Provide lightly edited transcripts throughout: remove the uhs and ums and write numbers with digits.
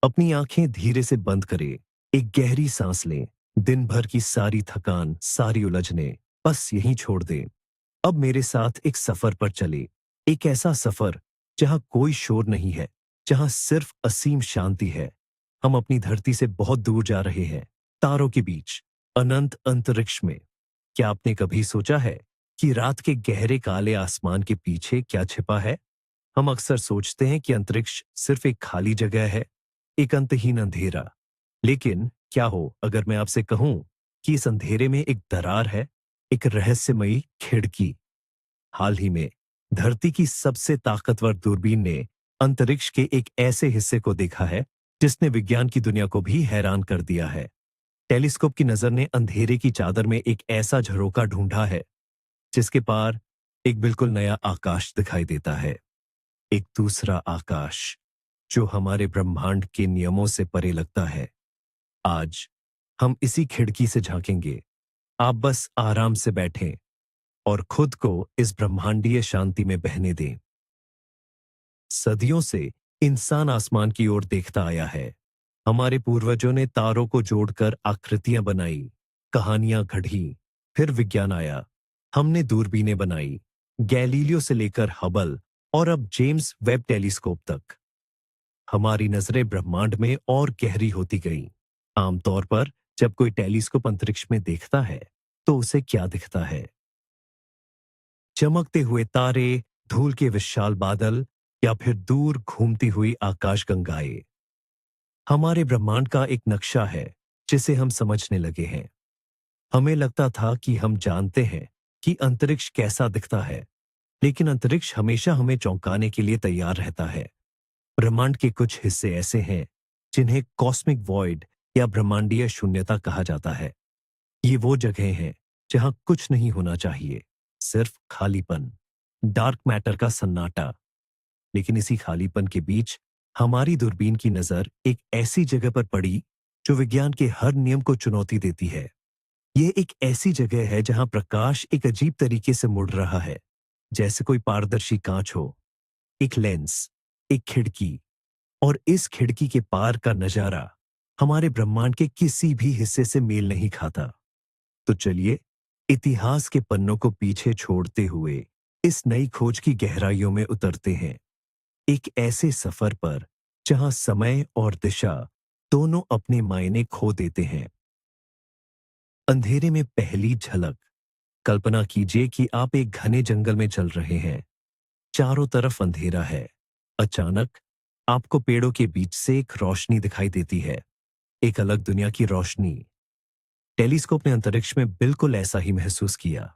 अपनी आंखें धीरे से बंद करें, एक गहरी सांस लें। दिन भर की सारी थकान, सारी उलझने बस यहीं छोड़ दें। अब मेरे साथ एक सफर पर चले, एक ऐसा सफर जहां कोई शोर नहीं है, जहां सिर्फ असीम शांति है। हम अपनी धरती से बहुत दूर जा रहे हैं, तारों के बीच, अनंत अंतरिक्ष में। क्या आपने कभी सोचा है कि रात के गहरे काले आसमान के पीछे क्या छिपा है? हम अक्सर सोचते हैं कि अंतरिक्ष सिर्फ एक खाली जगह है, एक अंतहीन अंधेरा। लेकिन क्या हो अगर मैं आपसे कहूं कि इस अंधेरे में एक दरार है, एक रहस्यमयी खिड़की। हाल ही में धरती की सबसे ताकतवर दूरबीन ने अंतरिक्ष के एक ऐसे हिस्से को देखा है जिसने विज्ञान की दुनिया को भी हैरान कर दिया है। टेलीस्कोप की नजर ने अंधेरे की चादर में एक ऐसा झरोका ढूंढा है जिसके पार एक बिल्कुल नया आकाश दिखाई देता है। एक दूसरा आकाश जो हमारे ब्रह्मांड के नियमों से परे लगता है। आज हम इसी खिड़की से झांकेंगे। आप बस आराम से बैठें और खुद को इस ब्रह्मांडीय शांति में बहने दें। सदियों से इंसान आसमान की ओर देखता आया है। हमारे पूर्वजों ने तारों को जोड़कर आकृतियां बनाई, कहानियां गढ़ी। फिर विज्ञान आया, हमने दूरबीनें बनाई, गैलीलियो से लेकर हबल और अब जेम्स वेब टेलीस्कोप तक। हमारी नजरें ब्रह्मांड में और गहरी होती गईं। आमतौर पर जब कोई टेलीस्कोप अंतरिक्ष में देखता है तो उसे क्या दिखता है? चमकते हुए तारे, धूल के विशाल बादल, या फिर दूर घूमती हुई आकाशगंगाएं। हमारे ब्रह्मांड का एक नक्शा है जिसे हम समझने लगे हैं। हमें लगता था कि हम जानते हैं कि अंतरिक्ष कैसा दिखता है, लेकिन अंतरिक्ष हमेशा हमें चौंकाने के लिए तैयार रहता है। ब्रह्मांड के कुछ हिस्से ऐसे हैं जिन्हें कॉस्मिक वॉइड या ब्रह्मांडीय शून्यता कहा जाता है। ये वो जगह हैं जहां कुछ नहीं होना चाहिए, सिर्फ खालीपन, डार्क मैटर का सन्नाटा। लेकिन इसी खालीपन के बीच हमारी दूरबीन की नजर एक ऐसी जगह पर पड़ी जो विज्ञान के हर नियम को चुनौती देती है। ये एक ऐसी जगह है जहां प्रकाश एक अजीब तरीके से मुड़ रहा है, जैसे कोई पारदर्शी कांच हो, एक लेंस, एक खिड़की। और इस खिड़की के पार का नजारा हमारे ब्रह्मांड के किसी भी हिस्से से मेल नहीं खाता। तो चलिए इतिहास के पन्नों को पीछे छोड़ते हुए इस नई खोज की गहराइयों में उतरते हैं, एक ऐसे सफर पर जहां समय और दिशा दोनों अपने मायने खो देते हैं। अंधेरे में पहली झलक। कल्पना कीजिए कि आप एक घने जंगल में चल रहे हैं, चारों तरफ अंधेरा है। अचानक आपको पेड़ों के बीच से एक रोशनी दिखाई देती है, एक अलग दुनिया की रोशनी। टेलीस्कोप ने अंतरिक्ष में बिल्कुल ऐसा ही महसूस किया।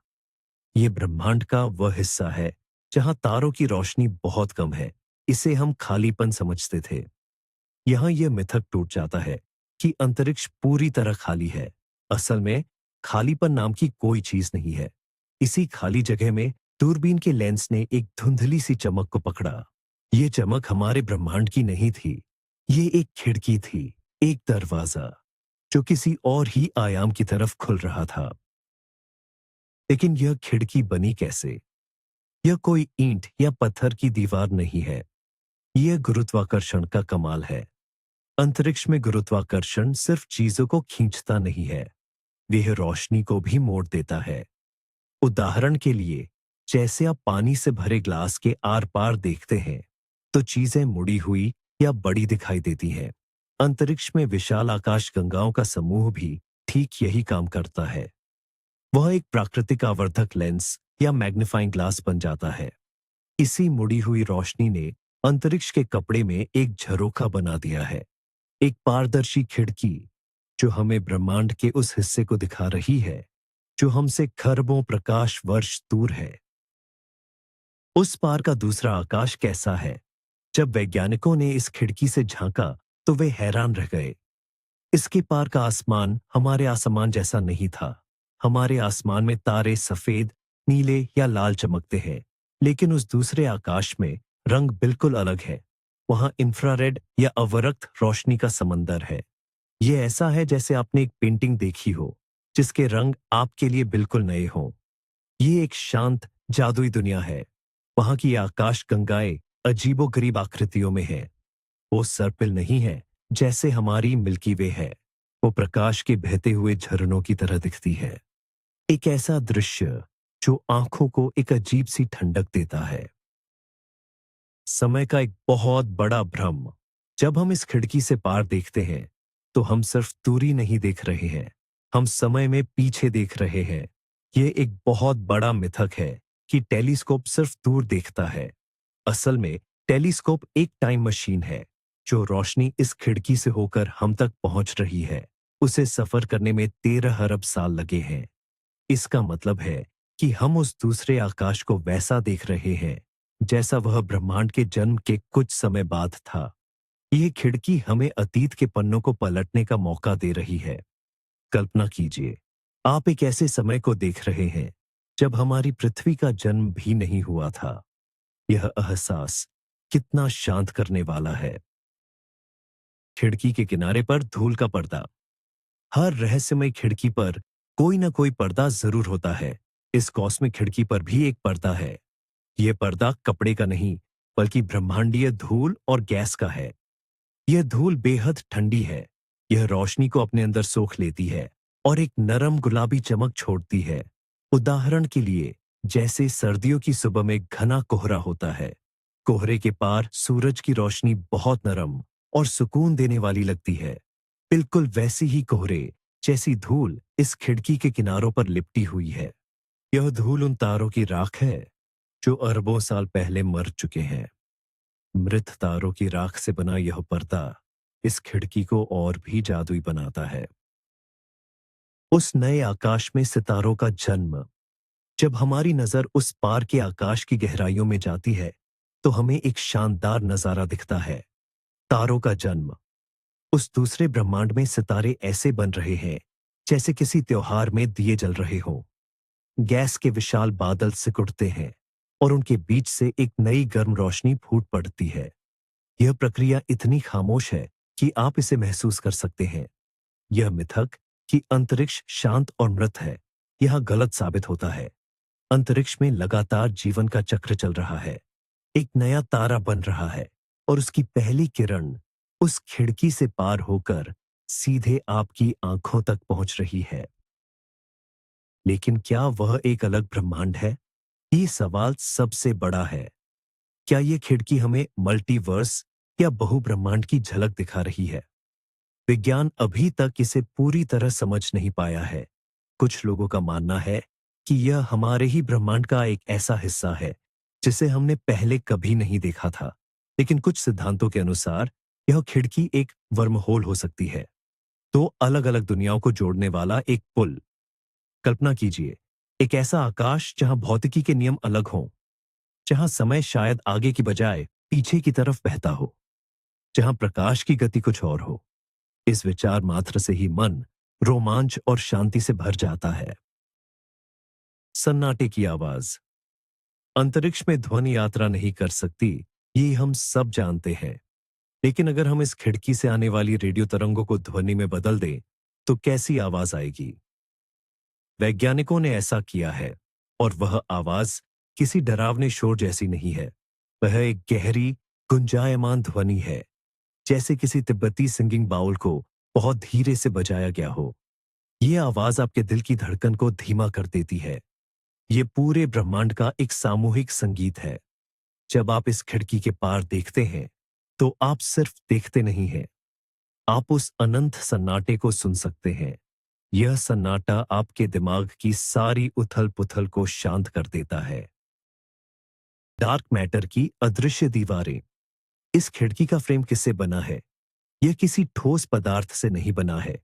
यह ब्रह्मांड का वह हिस्सा है जहां तारों की रोशनी बहुत कम है। इसे हम खालीपन समझते थे। यहां यह मिथक टूट जाता है कि अंतरिक्ष पूरी तरह खाली है। असल में खालीपन नाम की कोई चीज नहीं है। इसी खाली जगह में दूरबीन के लेंस ने एक धुंधली सी चमक को पकड़ा। यह चमक हमारे ब्रह्मांड की नहीं थी। ये एक खिड़की थी, एक दरवाजा जो किसी और ही आयाम की तरफ खुल रहा था। लेकिन यह खिड़की बनी कैसे? यह कोई ईंट या पत्थर की दीवार नहीं है। यह गुरुत्वाकर्षण का कमाल है। अंतरिक्ष में गुरुत्वाकर्षण सिर्फ चीजों को खींचता नहीं है, वह रोशनी को भी मोड़ देता है। उदाहरण के लिए, जैसे आप पानी से भरे ग्लास के आर पार देखते हैं तो चीजें मुड़ी हुई या बड़ी दिखाई देती हैं। अंतरिक्ष में विशाल आकाश गंगाओं का समूह भी ठीक यही काम करता है। वह एक प्राकृतिक आवर्धक लेंस या मैग्नीफाइंग ग्लास बन जाता है। इसी मुड़ी हुई रोशनी ने अंतरिक्ष के कपड़े में एक झरोखा बना दिया है, एक पारदर्शी खिड़की जो हमें ब्रह्मांड के उस हिस्से को दिखा रही है जो हमसे खरबों प्रकाश वर्ष दूर है। उस पार का दूसरा आकाश कैसा है? जब वैज्ञानिकों ने इस खिड़की से झांका तो वे हैरान रह गए। इसके पार का आसमान हमारे आसमान जैसा नहीं था। हमारे आसमान में तारे सफेद, नीले या लाल चमकते हैं, लेकिन उस दूसरे आकाश में रंग बिल्कुल अलग है। वहां इंफ्रारेड या अवरक्त रोशनी का समंदर है। यह ऐसा है जैसे आपने एक पेंटिंग देखी हो जिसके रंग आपके लिए बिल्कुल नए हों। ये एक शांत, जादुई दुनिया है। वहां की आकाश गंगाएं अजीबोगरीब आकृतियों में है। वो सर्पिल नहीं है, जैसे हमारी मिल्की वे है, वो प्रकाश के बहते हुए झरनों की तरह दिखती है। एक ऐसा दृश्य जो आंखों को एक अजीब सी ठंडक देता है। समय का एक बहुत बड़ा भ्रम। जब हम इस खिड़की से पार देखते हैं, तो हम सिर्फ दूरी नहीं देख रहे हैं, हम समय में पीछे देख रहे हैं। ये एक बहुत बड़ा मिथक है कि टेलीस्कोप सिर्फ दूर देखता है। असल में टेलीस्कोप एक टाइम मशीन है, जो रोशनी इस खिड़की से होकर हम तक पहुंच रही है। उसे सफर करने में 13 अरब साल लगे हैं। इसका मतलब है कि हम उस दूसरे आकाश को वैसा देख रहे हैं जैसा वह ब्रह्मांड के जन्म के कुछ समय बाद था। ये खिड़की हमें अतीत के पन्नों को पलटने का मौका दे रही है। कल्पना कीजिए, आप एक ऐसे समय को देख रहे हैं जब हमारी पृथ्वी का जन्म भी नहीं हुआ था। यह एहसास कितना शांत करने वाला है। खिड़की के किनारे पर धूल का पर्दा। हर रहस्यमय खिड़की पर कोई ना कोई पर्दा जरूर होता है। इस कॉस्मिक खिड़की पर भी एक पर्दा है। यह पर्दा कपड़े का नहीं, बल्कि ब्रह्मांडीय धूल और गैस का है। यह धूल बेहद ठंडी है। यह रोशनी को अपने अंदर सोख लेती है और एक नरम गुलाबी चमक छोड़ती है। उदाहरण के लिए, जैसे सर्दियों की सुबह में घना कोहरा होता है। कोहरे के पार सूरज की रोशनी बहुत नरम और सुकून देने वाली लगती है। बिल्कुल वैसी ही कोहरे जैसी धूल इस खिड़की के किनारों पर लिपटी हुई है। यह धूल उन तारों की राख है जो अरबों साल पहले मर चुके हैं। मृत तारों की राख से बना यह पर्दा इस खिड़की को और भी जादुई बनाता है। उस नए आकाश में सितारों का जन्म। जब हमारी नजर उस पार के आकाश की गहराइयों में जाती है, तो हमें एक शानदार नजारा दिखता है। तारों का जन्म। उस दूसरे ब्रह्मांड में सितारे ऐसे बन रहे हैं जैसे किसी त्योहार में दिए जल रहे हों। गैस के विशाल बादल सिकुड़ते हैं और उनके बीच से एक नई गर्म रोशनी फूट पड़ती है। यह प्रक्रिया इतनी खामोश है कि आप इसे महसूस कर सकते हैं। यह मिथक कि अंतरिक्ष शांत और मृत है, यह गलत साबित होता है। अंतरिक्ष में लगातार जीवन का चक्र चल रहा है। एक नया तारा बन रहा है और उसकी पहली किरण उस खिड़की से पार होकर सीधे आपकी आंखों तक पहुंच रही है। लेकिन क्या वह एक अलग ब्रह्मांड है? ये सवाल सबसे बड़ा है। क्या ये खिड़की हमें मल्टीवर्स या बहुब्रह्मांड की झलक दिखा रही है? विज्ञान अभी तक इसे पूरी तरह समझ नहीं पाया है। कुछ लोगों का मानना है कि यह हमारे ही ब्रह्मांड का एक ऐसा हिस्सा है जिसे हमने पहले कभी नहीं देखा था। लेकिन कुछ सिद्धांतों के अनुसार यह खिड़की एक वर्महोल हो सकती है, दो अलग अलग दुनियाओं को जोड़ने वाला एक पुल। कल्पना कीजिए, एक ऐसा आकाश जहां भौतिकी के नियम अलग हों, जहां समय शायद आगे की बजाय पीछे की तरफ बहता हो, जहां प्रकाश की गति कुछ और हो। इस विचार मात्र से ही मन रोमांच और शांति से भर जाता है। सन्नाटे की आवाज। अंतरिक्ष में ध्वनि यात्रा नहीं कर सकती, ये हम सब जानते हैं। लेकिन अगर हम इस खिड़की से आने वाली रेडियो तरंगों को ध्वनि में बदल दें, तो कैसी आवाज आएगी? वैज्ञानिकों ने ऐसा किया है और वह आवाज किसी डरावने शोर जैसी नहीं है। वह एक गहरी, गुंजायमान ध्वनि है, जैसे किसी तिब्बती सिंगिंग बाउल को बहुत धीरे से बजाया गया हो। यह आवाज आपके दिल की धड़कन को धीमा कर देती है। यह पूरे ब्रह्मांड का एक सामूहिक संगीत है। जब आप इस खिड़की के पार देखते हैं, तो आप सिर्फ देखते नहीं हैं, आप उस अनंत सन्नाटे को सुन सकते हैं। यह सन्नाटा आपके दिमाग की सारी उथल-पुथल को शांत कर देता है। डार्क मैटर की अदृश्य दीवारें। इस खिड़की का फ्रेम किससे बना है? यह किसी ठोस पदार्थ से नहीं बना है।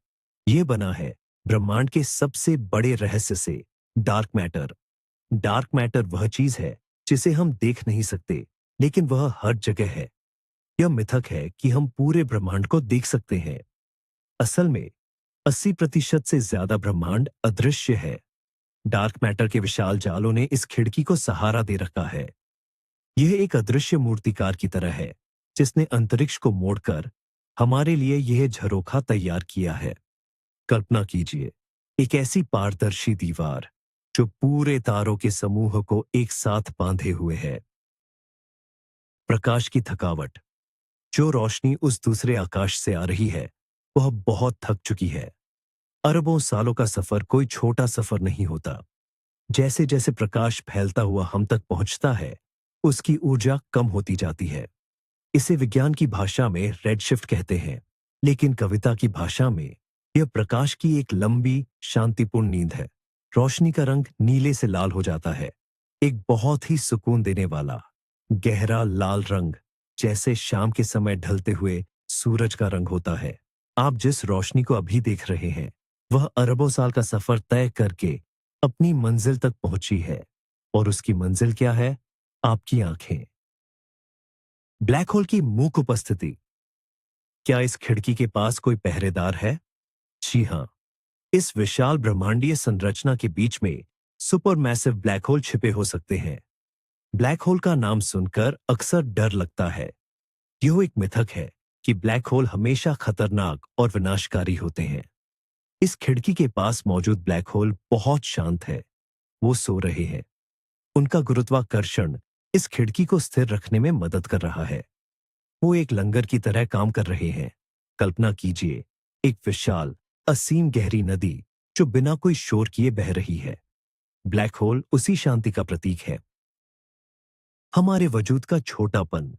यह बना है ब्रह्मांड के सबसे बड़े रहस्य से, डार्क मैटर। डार्क मैटर वह चीज है जिसे हम देख नहीं सकते, लेकिन वह हर जगह है। यह मिथक है कि हम पूरे ब्रह्मांड को देख सकते हैं। असल में 80% से ज्यादा ब्रह्मांड अदृश्य है। डार्क मैटर के विशाल जालों ने इस खिड़की को सहारा दे रखा है। यह एक अदृश्य मूर्तिकार की तरह है, जिसने अंतरिक्ष को मोड़कर हमारे लिए यह झरोखा तैयार किया है। कल्पना कीजिए, एक ऐसी पारदर्शी दीवार जो पूरे तारों के समूह को एक साथ बांधे हुए है। प्रकाश की थकावट। जो रोशनी उस दूसरे आकाश से आ रही है वह बहुत थक चुकी है। अरबों सालों का सफर कोई छोटा सफर नहीं होता। जैसे जैसे प्रकाश फैलता हुआ हम तक पहुंचता है, उसकी ऊर्जा कम होती जाती है। इसे विज्ञान की भाषा में रेडशिफ्ट कहते हैं, लेकिन कविता की भाषा में यह प्रकाश की एक लंबी शांतिपूर्ण नींद है। रोशनी का रंग नीले से लाल हो जाता है, एक बहुत ही सुकून देने वाला गहरा लाल रंग, जैसे शाम के समय ढलते हुए सूरज का रंग होता है। आप जिस रोशनी को अभी देख रहे हैं वह अरबों साल का सफर तय करके अपनी मंजिल तक पहुंची है, और उसकी मंजिल क्या है? आपकी आंखें। ब्लैक होल की मूक उपस्थिति। क्या इस खिड़की के पास कोई पहरेदार है? जी हां, इस विशाल ब्रह्मांडीय संरचना के बीच में सुपरमैसिव ब्लैक होल छिपे हो सकते हैं। ब्लैक होल का नाम सुनकर अक्सर डर लगता है। यह एक मिथक है कि ब्लैक होल हमेशा खतरनाक और विनाशकारी होते हैं। इस खिड़की के पास मौजूद ब्लैक होल बहुत शांत है। वो सो रहे हैं। उनका गुरुत्वाकर्षण इस खिड़की को स्थिर रखने में मदद कर रहा है। वो एक लंगर की तरह काम कर रहे हैं। कल्पना कीजिए, एक विशाल असीम गहरी नदी जो बिना कोई शोर किए बह रही है। ब्लैक होल उसी शांति का प्रतीक है। हमारे वजूद का छोटापन।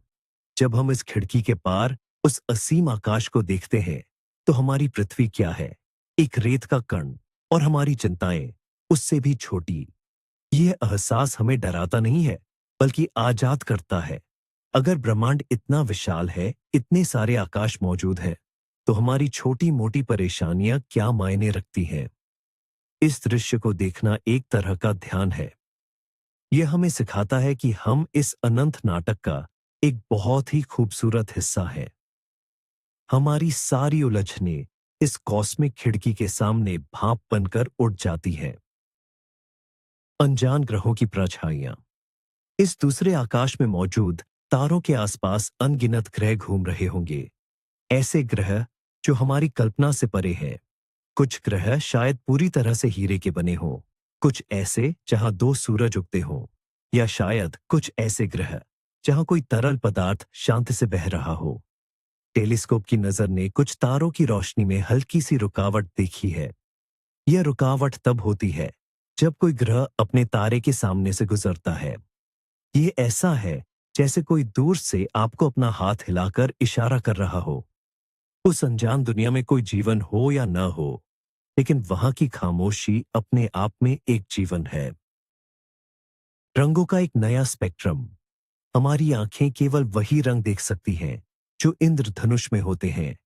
जब हम इस खिड़की के पार उस असीम आकाश को देखते हैं तो हमारी पृथ्वी क्या है? एक रेत का कण, और हमारी चिंताएं उससे भी छोटी। यह एहसास हमें डराता नहीं है, बल्कि आजाद करता है। अगर ब्रह्मांड इतना विशाल है, इतने सारे आकाश मौजूद हैं, तो हमारी छोटी मोटी परेशानियां क्या मायने रखती हैं? इस दृश्य को देखना एक तरह का ध्यान है। यह हमें सिखाता है कि हम इस अनंत नाटक का एक बहुत ही खूबसूरत हिस्सा है। हमारी सारी उलझनें इस कॉस्मिक खिड़की के सामने भाप बनकर उड़ जाती हैं। अनजान ग्रहों की परछाइयां। इस दूसरे आकाश में मौजूद तारों के आसपास अनगिनत ग्रह घूम रहे होंगे। ऐसे ग्रह जो हमारी कल्पना से परे हैं। कुछ ग्रह शायद पूरी तरह से हीरे के बने हों, कुछ ऐसे जहां दो सूरज उगते हों, या शायद कुछ ऐसे ग्रह जहां कोई तरल पदार्थ शांति से बह रहा हो। टेलीस्कोप की नजर ने कुछ तारों की रोशनी में हल्की सी रुकावट देखी है। यह रुकावट तब होती है जब कोई ग्रह अपने तारे के सामने से गुजरता है। ये ऐसा है जैसे कोई दूर से आपको अपना हाथ हिलाकर इशारा कर रहा हो। उस अनजान दुनिया में कोई जीवन हो या न हो, लेकिन वहां की खामोशी अपने आप में एक जीवन है। रंगों का एक नया स्पेक्ट्रम। हमारी आंखें केवल वही रंग देख सकती हैं जो इंद्रधनुष में होते हैं,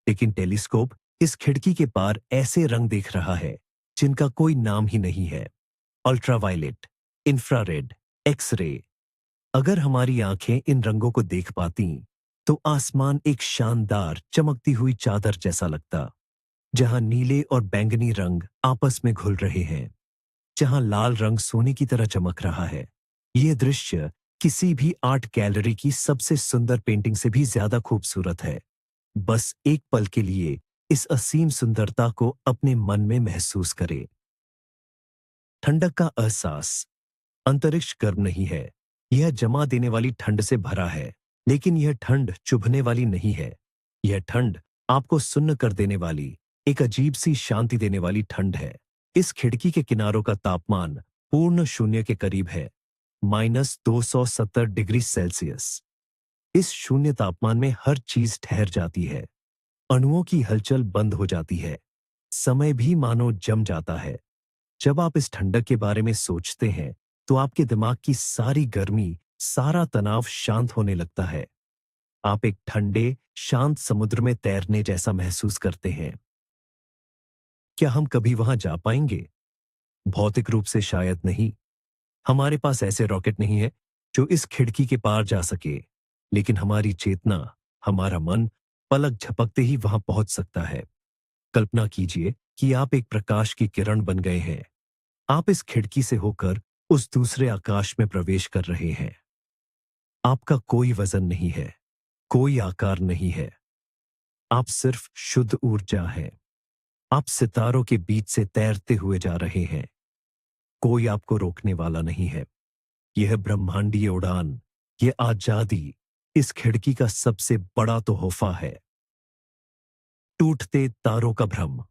लेकिन टेलीस्कोप इस खिड़की के पार ऐसे रंग देख रहा है जिनका कोई नाम ही नहीं है। Ultraviolet, infrared, X-ray. अगर हमारी आंखें इन रंगों को देख पाती तो आसमान एक शानदार चमकती हुई चादर जैसा लगता, जहां नीले और बैंगनी रंग आपस में घुल रहे हैं, जहां लाल रंग सोने की तरह चमक रहा है। यह दृश्य किसी भी आर्ट गैलरी की सबसे सुंदर पेंटिंग से भी ज्यादा खूबसूरत है। बस एक पल के लिए इस असीम सुंदरता को अपने मन में महसूस करें। ठंडक का एहसास। अंतरिक्ष गर्म नहीं है, यह जमा देने वाली ठंड से भरा है, लेकिन यह ठंड चुभने वाली नहीं है। यह ठंड आपको सुन्न कर देने वाली, एक अजीब सी शांति देने वाली ठंड है। इस खिड़की के किनारों का तापमान पूर्ण शून्य के करीब है, -270 डिग्री सेल्सियस। इस शून्य तापमान में हर चीज ठहर जाती है। अणुओं की हलचल बंद हो जाती है। समय भी मानो जम जाता है। जब आप इस ठंडक के बारे में सोचते हैं तो आपके दिमाग की सारी गर्मी, सारा तनाव शांत होने लगता है। आप एक ठंडे शांत समुद्र में तैरने जैसा महसूस करते हैं। क्या हम कभी वहां जा पाएंगे? भौतिक रूप से शायद नहीं। हमारे पास ऐसे रॉकेट नहीं है जो इस खिड़की के पार जा सके, लेकिन हमारी चेतना, हमारा मन पलक झपकते ही वहां पहुंच सकता है। कल्पना कीजिए कि आप एक प्रकाश की किरण बन गए हैं। आप इस खिड़की से होकर उस दूसरे आकाश में प्रवेश कर रहे हैं। आपका कोई वजन नहीं है, कोई आकार नहीं है। आप सिर्फ शुद्ध ऊर्जा हैं। आप सितारों के बीच से तैरते हुए जा रहे हैं। कोई आपको रोकने वाला नहीं है। यह ब्रह्मांडीय उड़ान, यह आजादी, इस खिड़की का सबसे बड़ा तोहफा है टूटते तारों का भ्रम।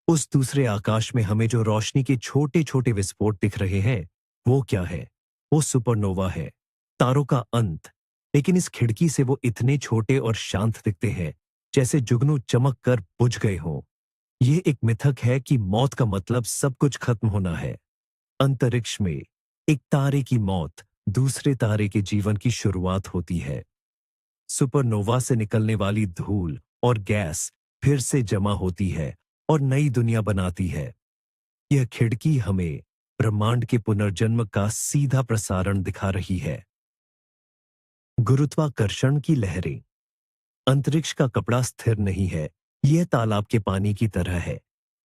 उस दूसरे आकाश में हमें जो रोशनी के छोटे छोटे विस्फोट दिख रहे हैं, वो क्या है? वो सुपरनोवा है, तारों का अंत। लेकिन इस खिड़की से वो इतने छोटे और शांत दिखते हैं, जैसे जुगनू चमक कर बुझ गए हों। ये एक मिथक है कि मौत का मतलब सब कुछ खत्म होना है। अंतरिक्ष में एक तारे की मौत दूसरे तारे के जीवन की शुरुआत होती है। सुपरनोवा से निकलने वाली धूल और गैस फिर से जमा होती है और नई दुनिया बनाती है। यह खिड़की हमें ब्रह्मांड के पुनर्जन्म का सीधा प्रसारण दिखा रही है। गुरुत्वाकर्षण की लहरें। अंतरिक्ष का कपड़ा स्थिर नहीं है, यह तालाब के पानी की तरह है।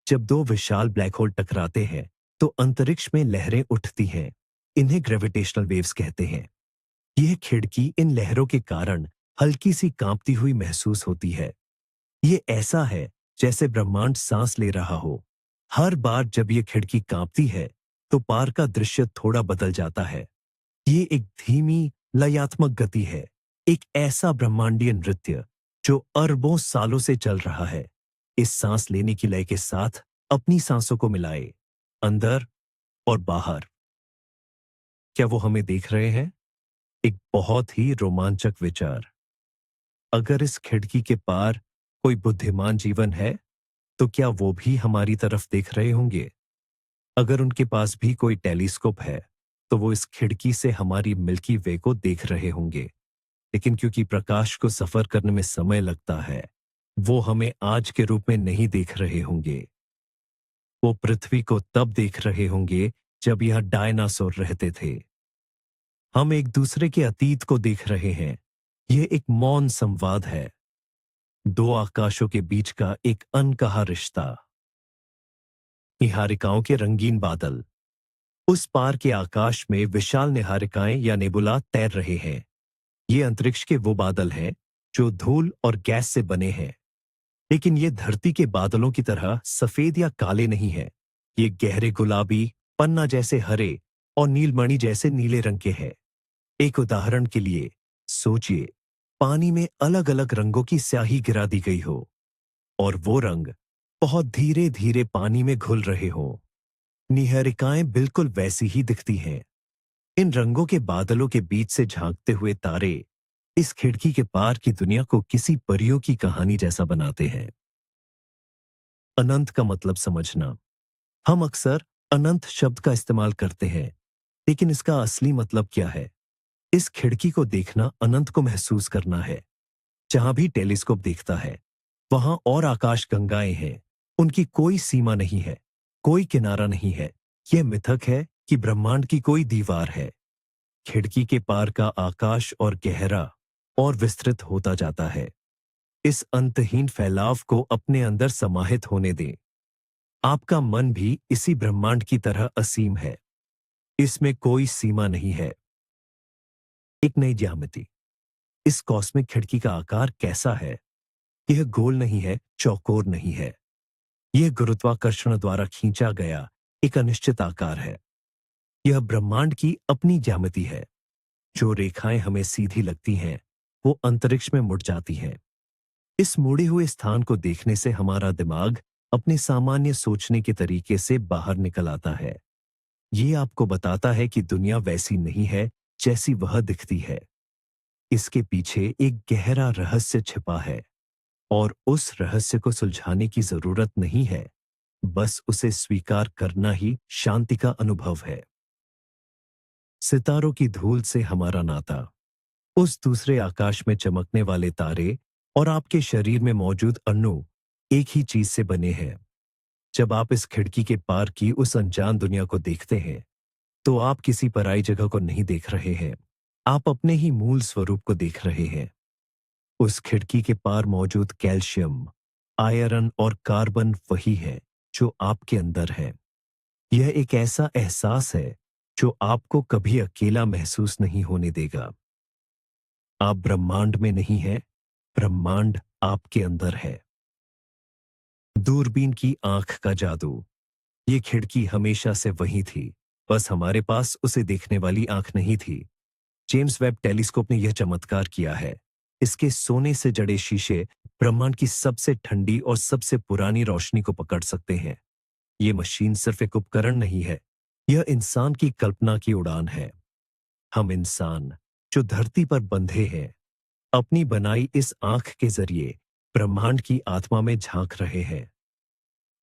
जब दो विशाल ब्लैक होल टकराते हैं तो अंतरिक्ष में लहरें उठती हैं। इन्हें ग्रेविटेशनल वेव्स कहते हैं। यह खिड़की इन लहरों के कारण हल्की सी कांपती हुई महसूस होती है। ये ऐसा है जैसे ब्रह्मांड सांस ले रहा हो। हर बार जब ये खिड़की कांपती है तो पार का दृश्य थोड़ा बदल जाता है। ये एक धीमी लयात्मक गति है, एक ऐसा ब्रह्मांडीय नृत्य जो अरबों सालों से चल रहा है। इस सांस लेने की लय के साथ अपनी सांसों को मिलाए, अंदर और बाहर। क्या वो हमें देख रहे हैं? एक बहुत ही रोमांचक विचार। अगर इस खिड़की के पार कोई बुद्धिमान जीवन है, तो क्या वो भी हमारी तरफ देख रहे होंगे? अगर उनके पास भी कोई टेलीस्कोप है, तो वो इस खिड़की से हमारी मिल्की वे को देख रहे होंगे। लेकिन क्योंकि प्रकाश को सफर करने में समय लगता है, वो हमें आज के रूप में नहीं देख रहे होंगे। वो पृथ्वी को तब देख रहे होंगे जब यह डायनासोर रहते थे। हम एक दूसरे के अतीत को देख रहे हैं। यह एक मौन संवाद है, दो आकाशों के बीच का एक अनकहा रिश्ता। निहारिकाओं के रंगीन बादल। उस पार के आकाश में विशाल निहारिकाएं या नेबुला तैर रहे हैं। ये अंतरिक्ष के वो बादल हैं जो धूल और गैस से बने हैं। लेकिन ये धरती के बादलों की तरह सफेद या काले नहीं हैं। ये गहरे गुलाबी, पन्ना जैसे हरे और नीलमणि जैसे नीले रंग के हैं। एक उदाहरण के लिए सोचिए, पानी में अलग अलग रंगों की स्याही गिरा दी गई हो और वो रंग बहुत धीरे धीरे पानी में घुल रहे हों। निहारिकाएं बिल्कुल वैसी ही दिखती हैं। इन रंगों के बादलों के बीच से झांकते हुए तारे इस खिड़की के पार की दुनिया को किसी परियों की कहानी जैसा बनाते हैं। अनंत का मतलब समझना। हम अक्सर अनंत शब्द का इस्तेमाल करते हैं, लेकिन इसका असली मतलब क्या है? इस खिड़की को देखना अनंत को महसूस करना है। जहां भी टेलीस्कोप देखता है, वहां और आकाश गंगाएं हैं। उनकी कोई सीमा नहीं है, कोई किनारा नहीं है। यह मिथक है कि ब्रह्मांड की कोई दीवार है। खिड़की के पार का आकाश और गहरा और विस्तृत होता जाता है। इस अंतहीन फैलाव को अपने अंदर समाहित होने दें। आपका मन भी इसी ब्रह्मांड की तरह असीम है। इसमें कोई सीमा नहीं है। एक नई ज्यामिति। इस कॉस्मिक खिड़की का आकार कैसा है? यह गोल नहीं है, चौकोर नहीं है। यह गुरुत्वाकर्षण द्वारा खींचा गया एक अनिश्चित आकार है। यह ब्रह्मांड की अपनी ज्यामिति है। जो रेखाएं हमें सीधी लगती हैं, वो अंतरिक्ष में मुड़ जाती हैं। इस मुड़े हुए स्थान को देखने से हमारा दिमाग अपने सामान्य सोचने के तरीके से बाहर निकल आता है। ये आपको बताता है कि दुनिया वैसी नहीं है जैसी वह दिखती है। इसके पीछे एक गहरा रहस्य छिपा है और उस रहस्य को सुलझाने की जरूरत नहीं है। बस उसे स्वीकार करना ही शांति का अनुभव है। सितारों की धूल से हमारा नाता। उस दूसरे आकाश में चमकने वाले तारे और आपके शरीर में मौजूद अणु एक ही चीज से बने हैं। जब आप इस खिड़की के पार की उस अनजान दुनिया को देखते हैं, तो आप किसी पराई जगह को नहीं देख रहे हैं। आप अपने ही मूल स्वरूप को देख रहे हैं। उस खिड़की के पार मौजूद कैल्शियम, आयरन और कार्बन वही है जो आपके अंदर है। यह एक ऐसा एहसास है जो आपको कभी अकेला महसूस नहीं होने देगा। आप ब्रह्मांड में नहीं हैं, ब्रह्मांड आपके अंदर है। दूरबीन की आंख का जादू। ये खिड़की हमेशा से वही थी, बस हमारे पास उसे देखने वाली आंख नहीं थी। जेम्स वेब टेलीस्कोप ने यह चमत्कार किया है। इसके सोने से जड़े शीशे ब्रह्मांड की सबसे ठंडी और सबसे पुरानी रोशनी को पकड़ सकते हैं। ये मशीन सिर्फ एक उपकरण नहीं है, यह इंसान की कल्पना की उड़ान है। हम इंसान, जो धरती पर बंधे हैं, अपनी बनाई इस आंख के जरिए ब्रह्मांड की आत्मा में झांक रहे हैं।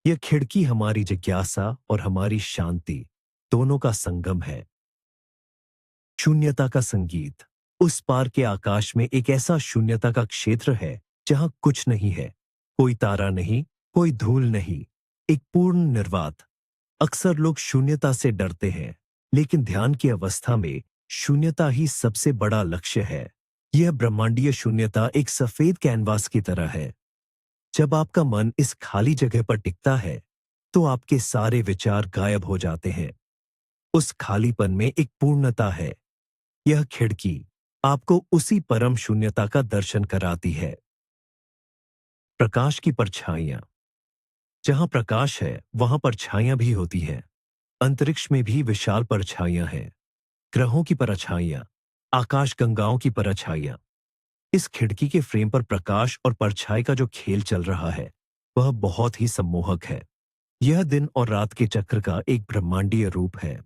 यह खिड़की हमारी जिज्ञासा और हमारी शांति दोनों का संगम है। शून्यता का संगीत। उस पार के आकाश में एक ऐसा शून्यता का क्षेत्र है जहां कुछ नहीं है, कोई तारा नहीं, कोई धूल नहीं, एक पूर्ण निर्वात। अक्सर लोग शून्यता से डरते हैं, लेकिन ध्यान की अवस्था में शून्यता ही सबसे बड़ा लक्ष्य है। यह ब्रह्मांडीय शून्यता एक सफेद कैनवास की तरह है। जब आपका मन इस खाली जगह पर टिकता है, तो आपके सारे विचार गायब हो जाते हैं। उस खालीपन में एक पूर्णता है। यह खिड़की आपको उसी परम शून्यता का दर्शन कराती है। प्रकाश की परछाइयां। जहां प्रकाश है, वहां परछाइयां भी होती हैं। अंतरिक्ष में भी विशाल परछाइयां हैं। ग्रहों की परछाइयां, आकाशगंगाओं की परछाइयां। इस खिड़की के फ्रेम पर प्रकाश और परछाई का जो खेल चल रहा है, वह बहुत ही सम्मोहक है। यह दिन और रात के चक्र का एक ब्रह्मांडीय रूप है।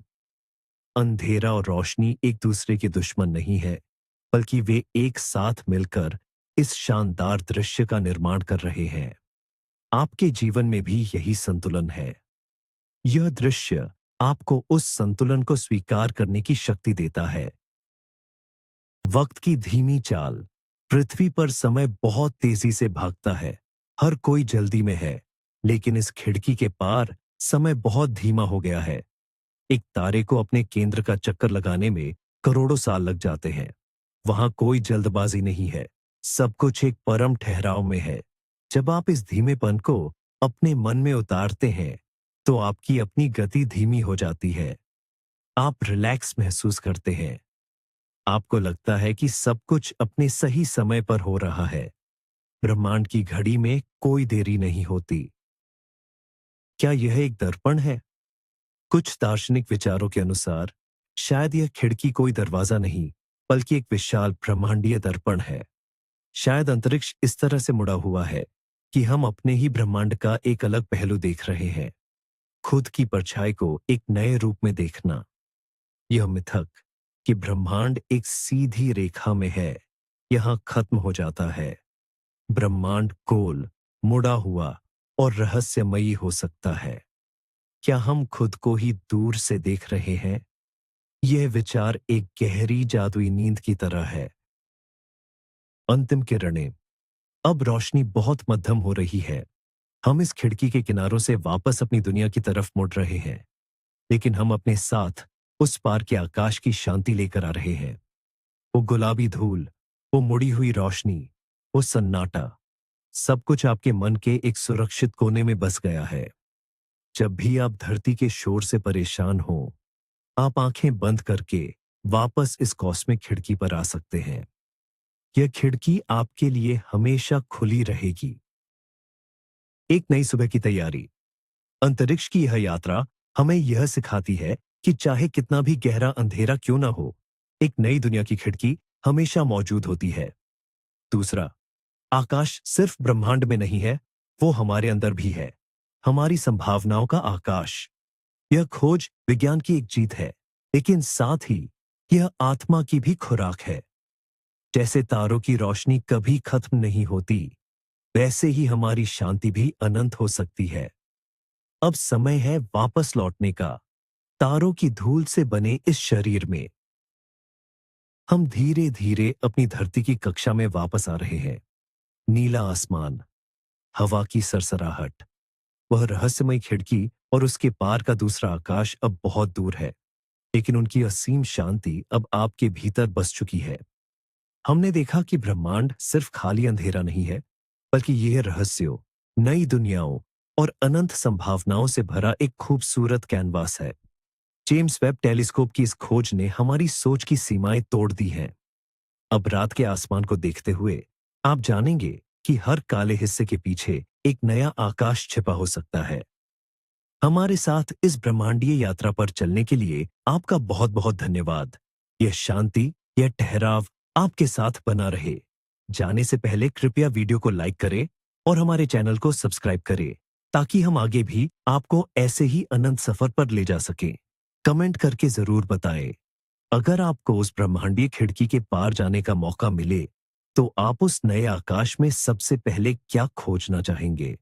अंधेरा और रोशनी एक दूसरे के दुश्मन नहीं है, बल्कि वे एक साथ मिलकर इस शानदार दृश्य का निर्माण कर रहे हैं। आपके जीवन में भी यही संतुलन है। यह दृश्य आपको उस संतुलन को स्वीकार करने की शक्ति देता है। वक्त की धीमी चाल। पृथ्वी पर समय बहुत तेजी से भागता है। हर कोई जल्दी में है, लेकिन इस खिड़की के पार समय बहुत धीमा हो गया है। एक तारे को अपने केंद्र का चक्कर लगाने में करोड़ों साल लग जाते हैं। वहां कोई जल्दबाजी नहीं है, सब कुछ एक परम ठहराव में है। जब आप इस धीमेपन को अपने मन में उतारते हैं, तो आपकी अपनी गति धीमी हो जाती है। आप रिलैक्स महसूस करते हैं। आपको लगता है कि सब कुछ अपने सही समय पर हो रहा है। ब्रह्मांड की घड़ी में कोई देरी नहीं होती। क्या यह एक दर्पण है? कुछ दार्शनिक विचारों के अनुसार शायद यह खिड़की कोई दरवाजा नहीं, बल्कि एक विशाल ब्रह्मांडीय दर्पण है। शायद अंतरिक्ष इस तरह से मुड़ा हुआ है कि हम अपने ही ब्रह्मांड का एक अलग पहलू देख रहे हैं। खुद की परछाई को एक नए रूप में देखना। यह मिथक कि ब्रह्मांड एक सीधी रेखा में है, यहां खत्म हो जाता है। ब्रह्मांड गोल, मुड़ा हुआ और रहस्यमयी हो सकता है। क्या हम खुद को ही दूर से देख रहे हैं? यह विचार एक गहरी जादुई नींद की तरह है। अंतिम किरणें। अब रोशनी बहुत मध्यम हो रही है। हम इस खिड़की के किनारों से वापस अपनी दुनिया की तरफ मुड़ रहे हैं, लेकिन हम अपने साथ उस पार के आकाश की शांति लेकर आ रहे हैं। वो गुलाबी धूल, वो मुड़ी हुई रोशनी, वो सन्नाटा, सब कुछ आपके मन के एक सुरक्षित कोने में बस गया है। जब भी आप धरती के शोर से परेशान हो, आप आंखें बंद करके वापस इस कॉस्मिक खिड़की पर आ सकते हैं। यह खिड़की आपके लिए हमेशा खुली रहेगी। एक नई सुबह की तैयारी। अंतरिक्ष की यह यात्रा हमें यह सिखाती है कि चाहे कितना भी गहरा अंधेरा क्यों ना हो, एक नई दुनिया की खिड़की हमेशा मौजूद होती है। दूसरा, आकाश सिर्फ ब्रह्मांड में नहीं है, वो हमारे अंदर भी है। हमारी संभावनाओं का आकाश। यह खोज विज्ञान की एक जीत है, लेकिन साथ ही यह आत्मा की भी खुराक है। जैसे तारों की रोशनी कभी खत्म नहीं होती, वैसे ही हमारी शांति भी अनंत हो सकती है। अब समय है वापस लौटने का, तारों की धूल से बने इस शरीर में। हम धीरे धीरे अपनी धरती की कक्षा में वापस आ रहे हैं। नीला आसमान, हवा की सरसराहट, वह रहस्यमय खिड़की और उसके पार का दूसरा आकाश अब बहुत दूर है, लेकिन उनकी असीम शांति अब आपके भीतर बस चुकी है। हमने देखा कि ब्रह्मांड सिर्फ खाली अंधेरा नहीं है, बल्कि यह रहस्यों, नई दुनियाओं और अनंत संभावनाओं से भरा एक खूबसूरत कैनवास है। जेम्स वेब टेलीस्कोप की इस खोज ने हमारी सोच की सीमाएं तोड़ दी हैं। अब रात के आसमान को देखते हुए आप जानेंगे कि हर काले हिस्से के पीछे एक नया आकाश छिपा हो सकता है। हमारे साथ इस ब्रह्मांडीय यात्रा पर चलने के लिए आपका बहुत बहुत धन्यवाद। यह शांति, यह ठहराव आपके साथ बना रहे। जाने से पहले कृपया वीडियो को लाइक करें और हमारे चैनल को सब्सक्राइब करें, ताकि हम आगे भी आपको ऐसे ही अनंत सफर पर ले जा सकें। कमेंट करके जरूर बताएं, अगर आपको उस ब्रह्मांडीय खिड़की के पार जाने का मौका मिले, तो आप उस नए आकाश में सबसे पहले क्या खोजना चाहेंगे?